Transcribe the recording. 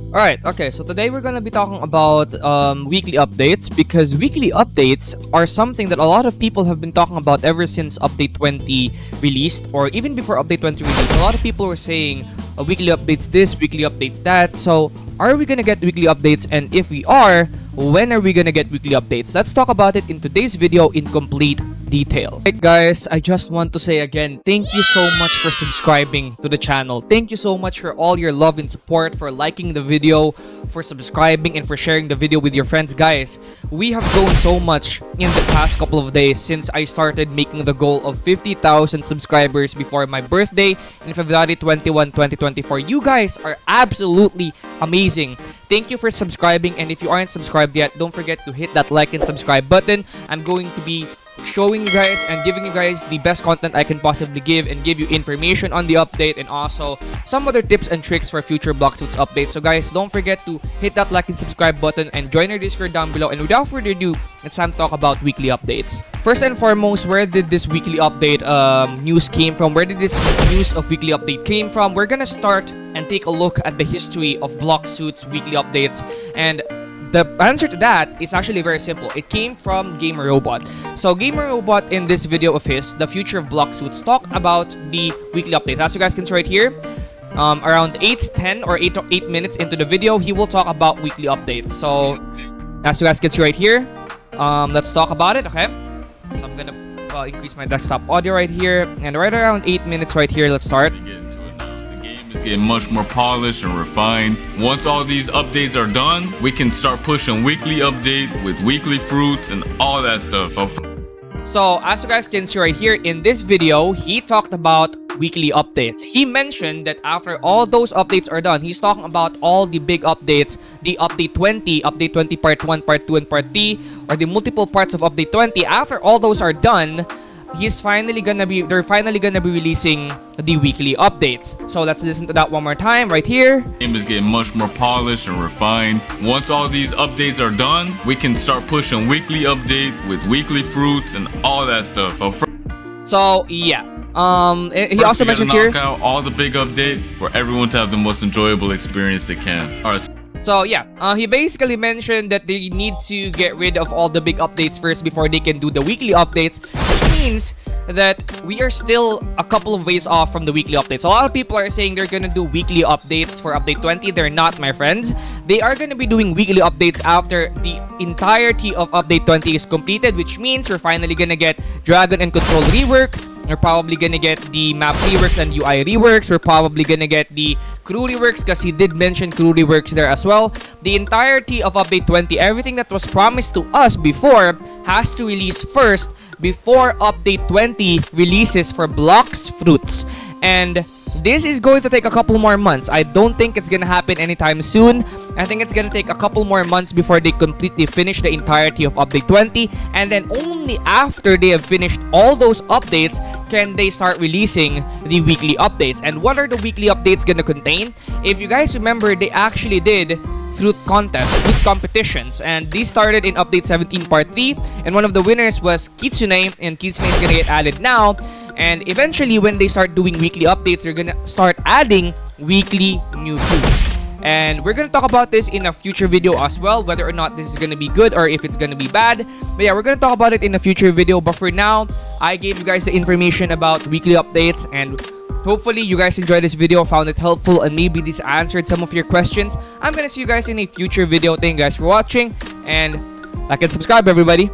Alright, okay, so today we're gonna be talking about weekly updates because weekly updates are something that a lot of people have been talking about ever since Update 20 released, or even before Update 20 released. A lot of people were saying weekly updates this, weekly update that. So, are we gonna get weekly updates? And if we are, when are we gonna get weekly updates? Let's talk about it in today's video in complete detail. Right, guys, I just want to say again, thank you so much for subscribing to the channel. Thank you so much for all your love and support, for liking the video, for subscribing, and for sharing the video with your friends. Guys, we have grown so much in the past couple of days since I started making the goal of 50,000 subscribers before my birthday in February 21, 2024. You guys are absolutely amazing. Thank you for subscribing, and if you aren't subscribed yet, don't forget to hit that like and subscribe button. I'm going to be showing you guys and giving you guys the best content I can possibly give, and give you information on the update and also some other tips and tricks for future Blox updates. So guys, don't forget to hit that like and subscribe button and join our Discord down below. And without further ado, it's time to talk about weekly updates. First and foremost, where did this weekly update news came from? Where did this news of weekly update came from? We're gonna start and take a look at the history of Blox weekly updates, and the answer to that is actually very simple. It came from Gamer Robot. So Gamer Robot, in this video of his, The Future of Blox, talked about the weekly updates. As you guys can see right here, around 8:10 or 8 minutes into the video, he will talk about weekly updates. So as you guys can see right here, let's talk about it. Okay, so I'm gonna increase my desktop audio right here, and right around 8 minutes right here, let's start. Getting much more polished and refined. Once all these updates are done, we can start pushing weekly updates with weekly fruits and all that stuff. So as you guys can see right here in this video, he talked about weekly updates. He mentioned that after all those updates are done, he's talking about all the big updates, the update 20 part 1, part 2, and part 3, or the multiple parts of update 20. After all those are done, they're finally gonna be releasing the weekly updates. So let's listen to that one more time right here. The game is getting much more polished and refined. Once all these updates are done, we can start pushing weekly updates with weekly fruits and all that stuff. So yeah, he also mentions here, knock out all the big updates for everyone to have the most enjoyable experience they can. All right. So yeah, he basically mentioned that they need to get rid of all the big updates first before they can do the weekly updates, which means that we are still a couple of ways off from the weekly updates. A lot of people are saying they're gonna do weekly updates for update 20. They're not, my friends. They are gonna be doing weekly updates after the entirety of update 20 is completed, which means we're finally gonna get Dragon and Control rework. We're probably gonna get the map reworks and UI reworks. We're probably gonna get the crew reworks, because he did mention crew reworks there as well. The entirety of update 20, everything that was promised to us before, has to release first before update 20 releases for Blox fruits. And this is going to take a couple more months. I don't think it's gonna happen anytime soon. I think it's gonna take a couple more months before they completely finish the entirety of update 20, and then only after they have finished all those updates can they start releasing the weekly updates. And what are the weekly updates gonna contain? If you guys remember, they actually did fruit contests, fruit competitions, and these started in update 17 part 3, and one of the winners was Kitsune, and Kitsune is gonna get added now. And eventually, when they start doing weekly updates, they're gonna start adding weekly new fruits. And we're gonna talk about this in a future video as well, whether or not this is gonna be good or if it's gonna be bad. But yeah, we're gonna talk about it in a future video. But for now, I gave you guys the information about weekly updates, and hopefully you guys enjoyed this video, found it helpful, and maybe this answered some of your questions. I'm gonna see you guys in a future video. Thank you guys for watching, and like and subscribe, everybody.